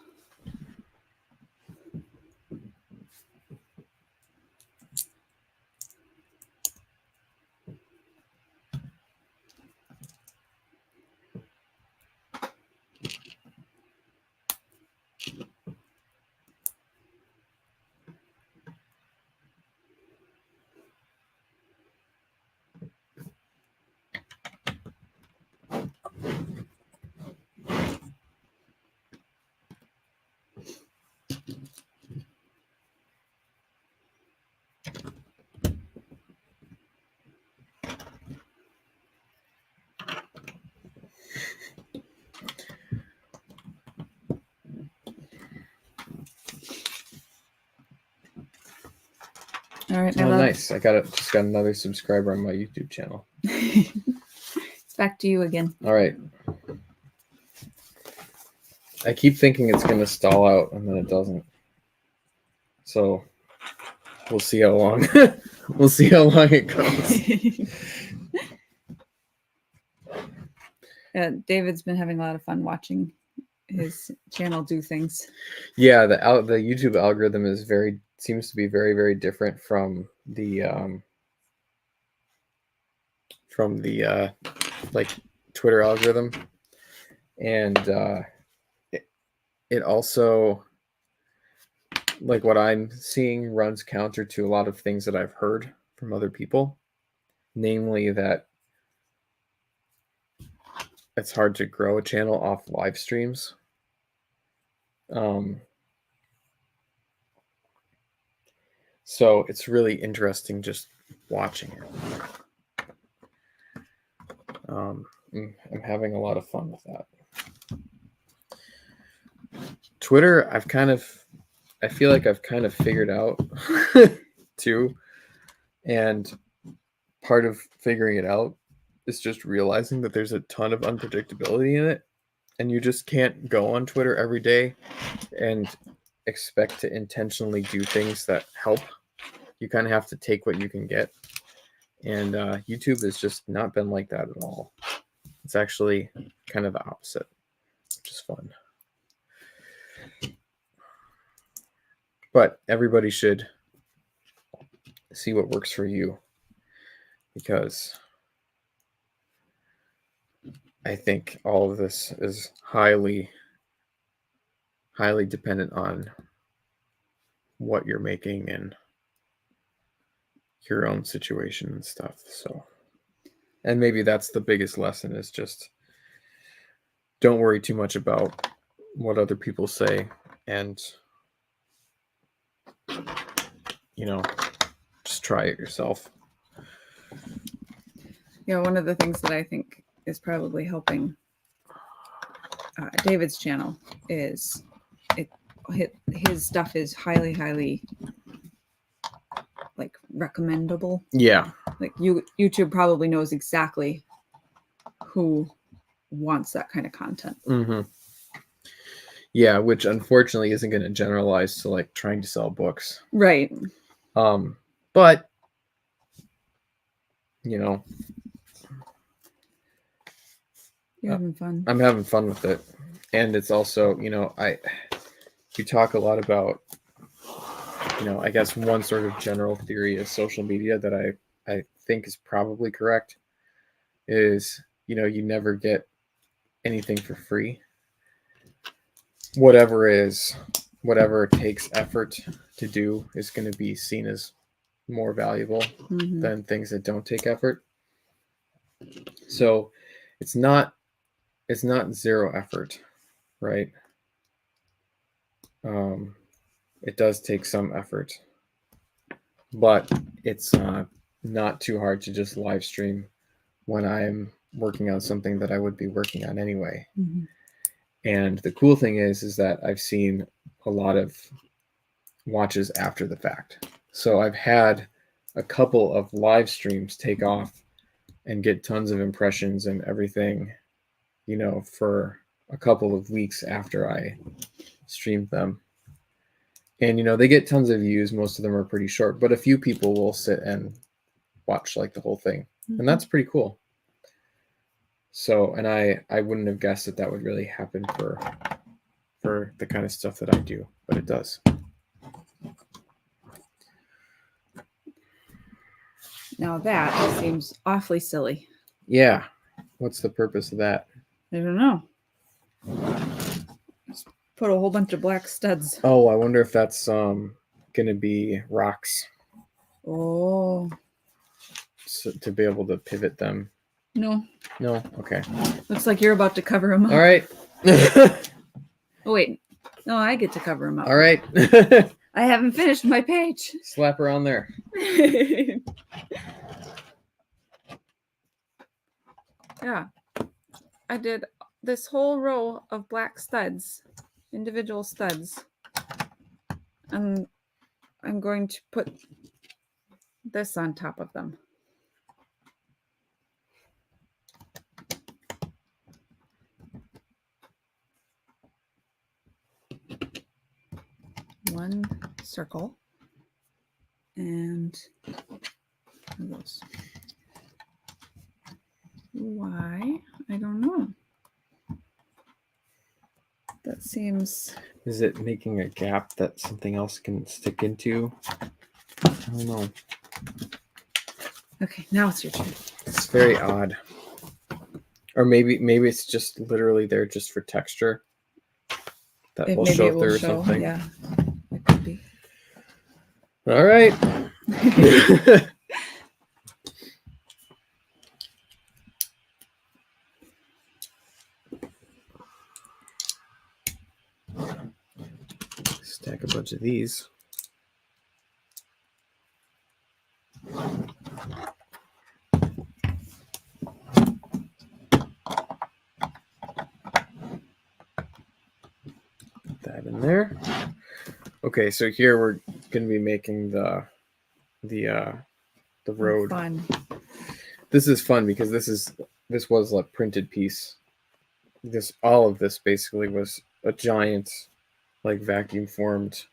Speaker 1: All right,
Speaker 2: oh, nice! I just got another subscriber on my YouTube channel.
Speaker 1: It's back to you again.
Speaker 2: All right. I keep thinking it's going to stall out, and then it doesn't. So we'll see how long. We'll see how long it goes.
Speaker 1: David's been having a lot of fun watching his channel do things.
Speaker 2: Yeah, the YouTube algorithm seems to be very, very different from the like Twitter algorithm, and it also, like what I'm seeing, runs counter to a lot of things that I've heard from other people, namely that it's hard to grow a channel off live streams. So it's really interesting just watching it. I'm having a lot of fun with that. Twitter, I feel like I've kind of figured out too. And part of figuring it out is just realizing that there's a ton of unpredictability in it. And you just can't go on Twitter every day and expect to intentionally do things that help. You kind of have to take what you can get. And YouTube has just not been like that at all. It's actually kind of the opposite, which is fun. But everybody should see what works for you, because I think all of this is highly, highly dependent on what you're making and your own situation and stuff. So, and maybe that's the biggest lesson, is just don't worry too much about what other people say, and just try it yourself.
Speaker 1: One of the things that I think is probably helping David's channel is his stuff is highly, highly like recommendable.
Speaker 2: Yeah.
Speaker 1: Like YouTube probably knows exactly who wants that kind of content.
Speaker 2: Mm-hmm. Yeah, which unfortunately isn't going to generalize to like trying to sell books.
Speaker 1: Right.
Speaker 2: But you're
Speaker 1: having fun.
Speaker 2: I'm having fun with it. And it's also, we talk a lot about, I guess one sort of general theory of social media that I think is probably correct is, you never get anything for free. Whatever takes effort to do is going to be seen as more valuable than things that don't take effort. So it's not zero effort, right? It does take some effort, but it's not too hard to just live stream when I'm working on something that I would be working on anyway.
Speaker 1: Mm-hmm.
Speaker 2: And the cool thing is that I've seen a lot of watches after the fact. So I've had a couple of live streams take off and get tons of impressions and everything, for a couple of weeks after I streamed them. And, they get tons of views. Most of them are pretty short, but a few people will sit and watch like the whole thing.
Speaker 1: Mm-hmm.
Speaker 2: And that's pretty cool. So, and I wouldn't have guessed that would really happen for the kind of stuff that I do, but it does.
Speaker 1: Now that seems awfully silly.
Speaker 2: Yeah. What's the purpose of that?
Speaker 1: I don't know. Just put a whole bunch of black studs.
Speaker 2: Oh, I wonder if that's gonna be rocks.
Speaker 1: Oh.
Speaker 2: So, to be able to pivot them.
Speaker 1: No.
Speaker 2: No? Okay.
Speaker 1: Looks like you're about to cover them up.
Speaker 2: All right.
Speaker 1: Oh, wait. No, I get to cover them up.
Speaker 2: All right.
Speaker 1: I haven't finished my page.
Speaker 2: Slap her on there.
Speaker 1: Yeah. I did this whole row of black studs, individual studs. And I'm going to put this on top of them. One circle and those. Why? I don't know. That seems.
Speaker 2: Is it making a gap that something else can stick into? I don't know.
Speaker 1: Okay, now it's your turn.
Speaker 2: It's very odd. Or maybe it's just literally there just for texture. That will show up there or something.
Speaker 1: Yeah, it could be.
Speaker 2: All right. Stack a bunch of these. Put that in there. Okay, so here we're going to be making the road.
Speaker 1: Fun.
Speaker 2: This is fun because this was a printed piece. All of this basically was a giant, like vacuum formed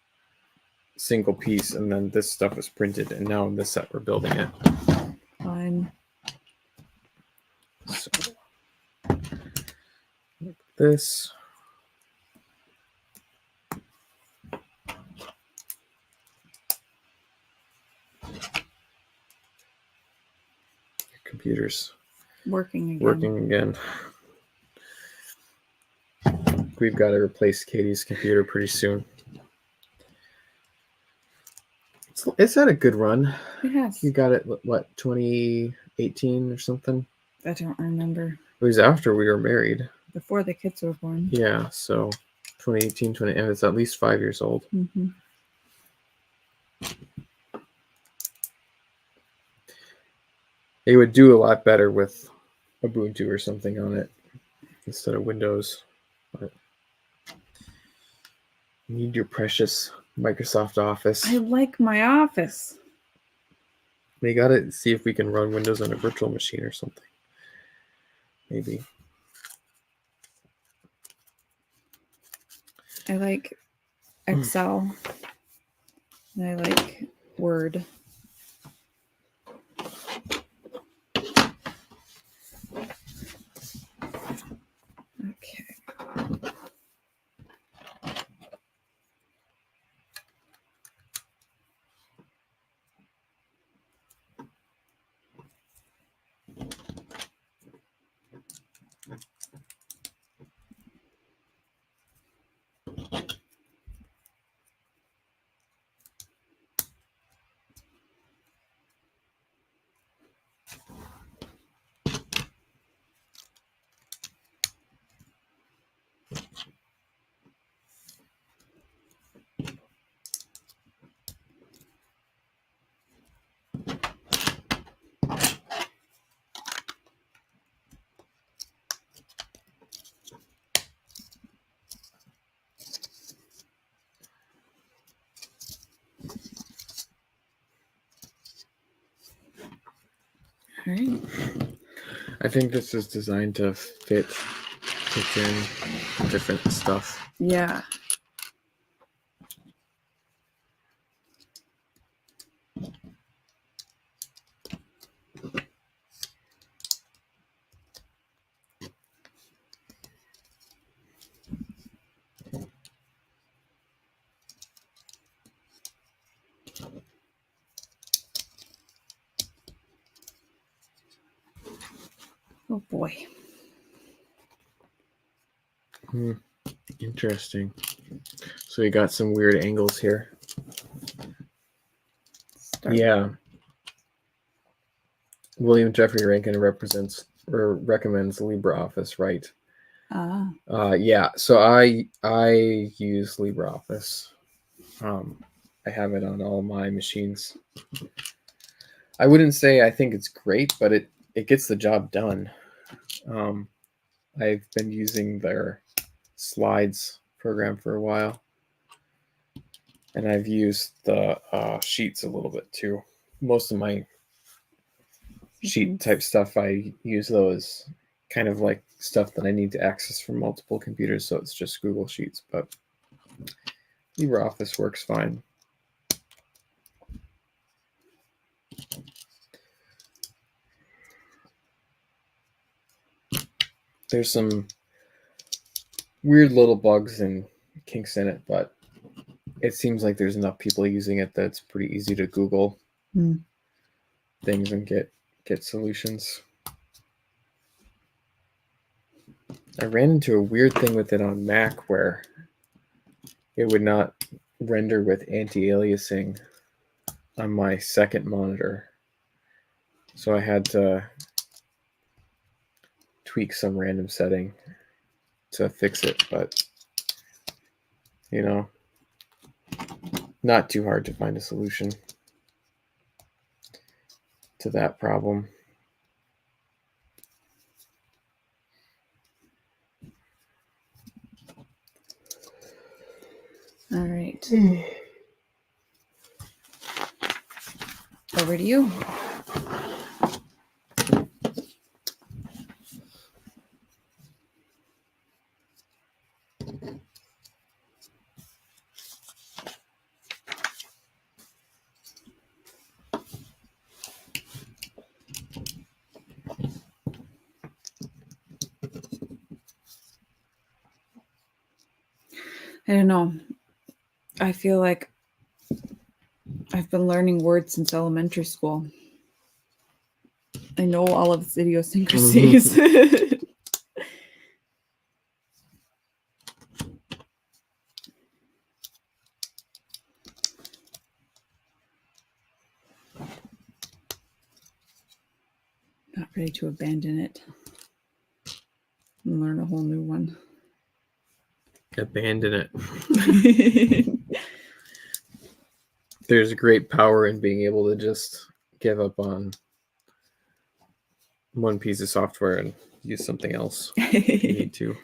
Speaker 2: single piece, and then this stuff was printed, and now in this set we're building it.
Speaker 1: Fun.
Speaker 2: So, like this. Computer's
Speaker 1: Working
Speaker 2: again. We've got to replace Katie's computer pretty soon. It's had a good run.
Speaker 1: It has.
Speaker 2: You got it, what, 2018 or something?
Speaker 1: I don't remember.
Speaker 2: It was after we were married.
Speaker 1: Before the kids were born.
Speaker 2: Yeah, so 2018, and it's at least 5 years old.
Speaker 1: Mm-hmm.
Speaker 2: It would do a lot better with Ubuntu or something on it instead of Windows. But you need your precious Microsoft Office.
Speaker 1: I like my office.
Speaker 2: We got to see if we can run Windows on a virtual machine or something. Maybe.
Speaker 1: I like Excel. And I like Word. Okay. right.
Speaker 2: I think this is designed to fit in different stuff.
Speaker 1: Yeah. Oh boy.
Speaker 2: Interesting. So we got some weird angles here.
Speaker 1: Start.
Speaker 2: Yeah. William Jeffrey Rankin recommends LibreOffice, right? Yeah. So I use LibreOffice. I have it on all my machines. I wouldn't say I think it's great, but it gets the job done. I've been using their slides program for a while, and I've used the sheets a little bit too. Most of my sheet type stuff, I use those kind of like stuff that I need to access from multiple computers, so it's just Google Sheets, but LibreOffice works fine. There's some weird little bugs and kinks in it, but it seems like there's enough people using it that it's pretty easy to Google things and get solutions. I ran into a weird thing with it on Mac where it would not render with anti-aliasing on my second monitor. So I had to tweak some random setting to fix it, but you know, not too hard to find a solution to that problem.
Speaker 1: All right. Over to you. I don't know. I feel like I've been learning words since elementary school. I know all of its idiosyncrasies. Not ready to abandon it and learn a whole new one.
Speaker 2: Abandon it. There's great power in being able to just give up on one piece of software and use something else if you need to.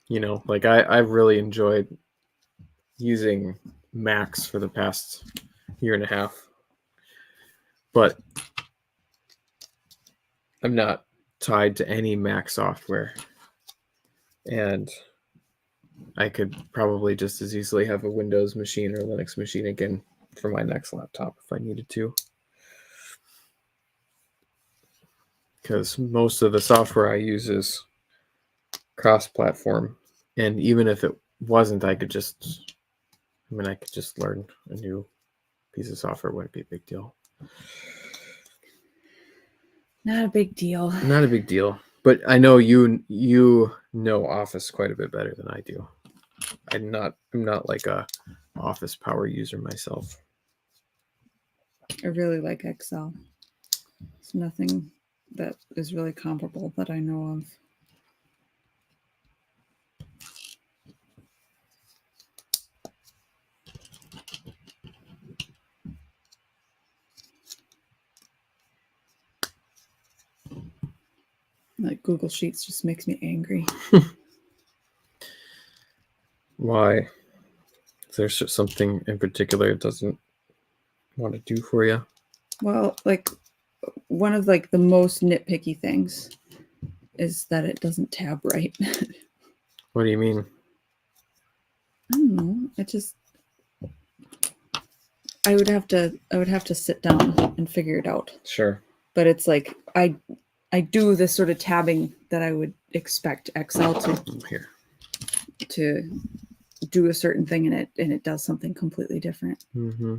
Speaker 2: You know, like I've really enjoyed using Macs for the past year and a half, but I'm not tied to any Mac software, and I could probably just as easily have a Windows machine or Linux machine again for my next laptop if I needed to, because most of the software I use is cross-platform, and even if it wasn't, I could just learn a new piece of software. It wouldn't be a big deal.
Speaker 1: Not a big deal.
Speaker 2: Not a big deal. But I know you know Office quite a bit better than I do. I'm not like a Office power user myself.
Speaker 1: I really like Excel. It's nothing that is really comparable that I know of. Like Google Sheets just makes me angry.
Speaker 2: Why? Is there something in particular it doesn't want to do for you?
Speaker 1: Well, like one of like the most nitpicky things is that it doesn't tab right.
Speaker 2: What do you mean?
Speaker 1: I don't know. I would have to sit down and figure it out.
Speaker 2: Sure.
Speaker 1: But it's like I do this sort of tabbing that I would expect Excel to do a certain thing and it does something completely different.
Speaker 2: Mm-hmm.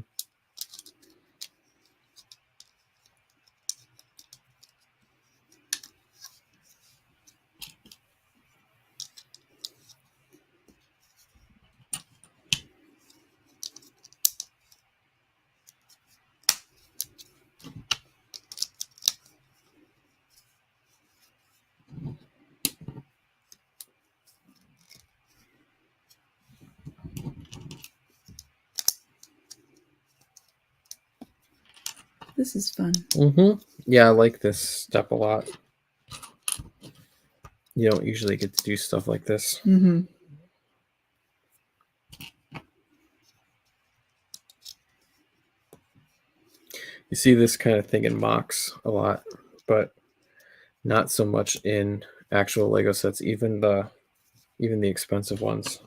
Speaker 1: This is fun.
Speaker 2: Mm-hmm. Yeah, I like this step a lot. You don't usually get to do stuff like this.
Speaker 1: Mm-hmm.
Speaker 2: You see this kind of thing in mocks a lot, but not so much in actual Lego sets, even the expensive ones.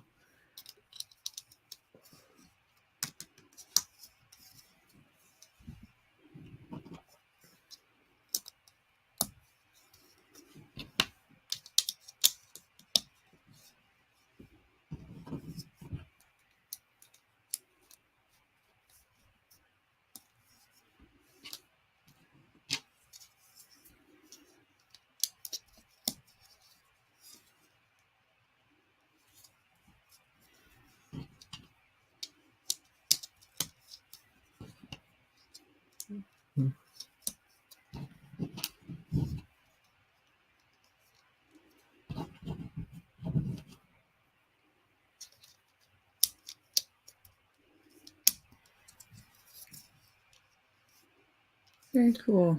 Speaker 1: Very cool.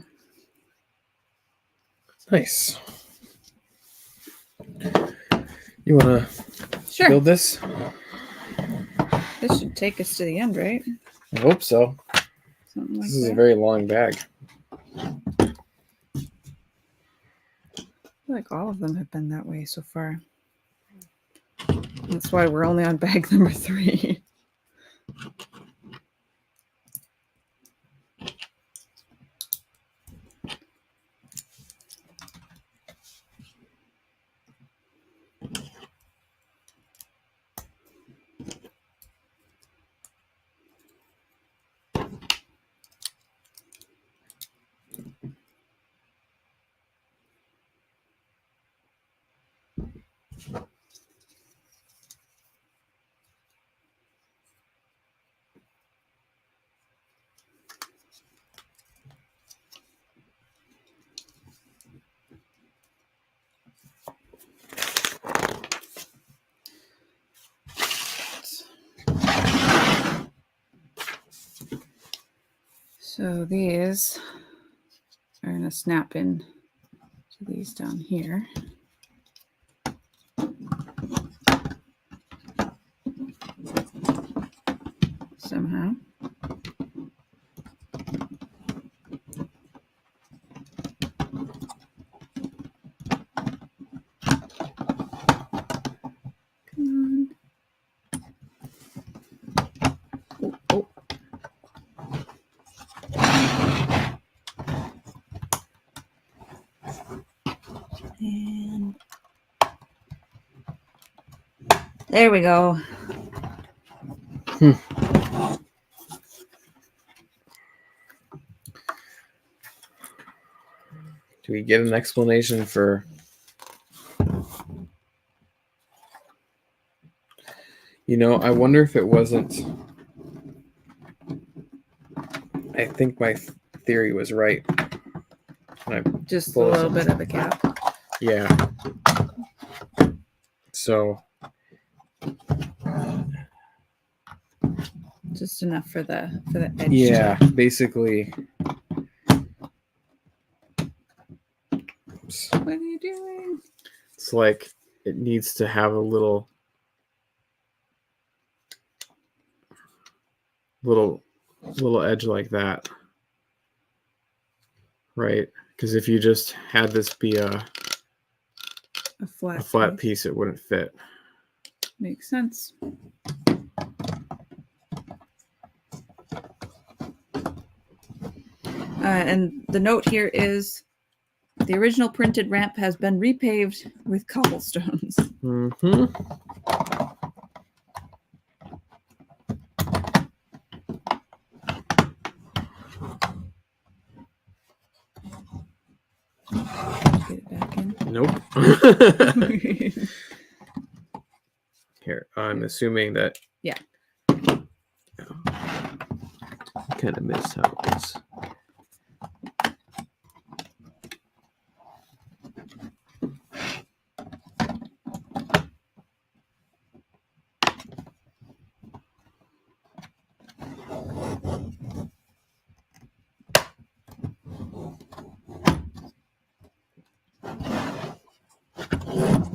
Speaker 2: Nice. You want to build this?
Speaker 1: This should take us to the end, right?
Speaker 2: I hope so.
Speaker 1: Something like
Speaker 2: This is
Speaker 1: that.
Speaker 2: a very long bag.
Speaker 1: I feel like all of them have been that way so far. That's why we're only on bag number 3. So these are going to snap in to these down here. Somehow. Come on. Oh. And there we go.
Speaker 2: Do we get an explanation for... You know, I wonder if it wasn't... I think my theory was right.
Speaker 1: Just a little bit of a gap.
Speaker 2: Yeah. So...
Speaker 1: Just enough for the edge.
Speaker 2: Yeah, basically... Oops.
Speaker 1: What are you doing?
Speaker 2: It's like it needs to have a little little edge like that, right? Because if you just had this be a flat piece, it wouldn't fit.
Speaker 1: Makes sense. And the note here is the original printed ramp has been repaved with cobblestones.
Speaker 2: Mm-hmm.
Speaker 1: Get it back in.
Speaker 2: Nope. Here, I'm assuming that.
Speaker 1: Yeah.
Speaker 2: Kind of missed how it was.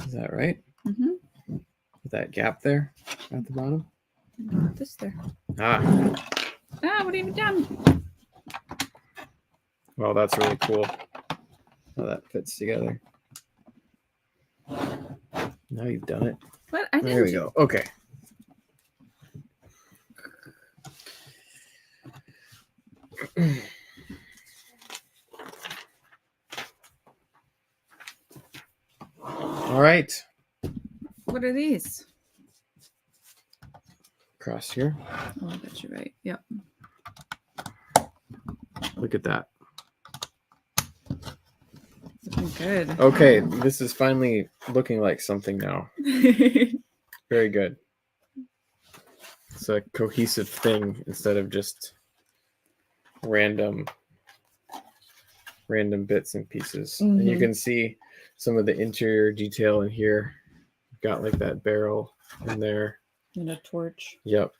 Speaker 2: Is that right?
Speaker 1: Mm-hmm.
Speaker 2: With that gap there at the bottom?
Speaker 1: This there.
Speaker 2: Ah,
Speaker 1: what have you done?
Speaker 2: well, that's really cool how that fits together. Now you've done it.
Speaker 1: What? I didn't.
Speaker 2: There we go. Okay. All right.
Speaker 1: What are these?
Speaker 2: Across here.
Speaker 1: Oh, I bet you're right. Yep.
Speaker 2: Look at that.
Speaker 1: Looking good.
Speaker 2: Okay, this is finally looking like something now. Very good. It's a cohesive thing instead of just random bits and pieces. And you can see some of the interior detail in here. Got like that barrel in there.
Speaker 1: And a torch.
Speaker 2: Yep.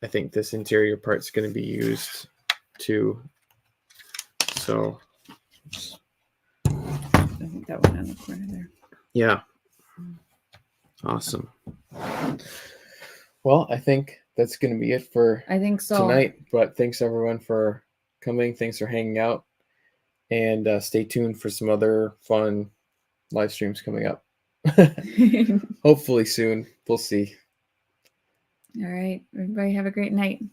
Speaker 2: I think this interior part's going to be used too. So
Speaker 1: I think that one in the corner there.
Speaker 2: yeah. Awesome. Well, I think that's going to be it for
Speaker 1: I think so.
Speaker 2: tonight. But thanks everyone for coming. Thanks for hanging out. And stay tuned for some other fun live streams coming up. Hopefully soon. We'll see.
Speaker 1: All right. Everybody have a great night.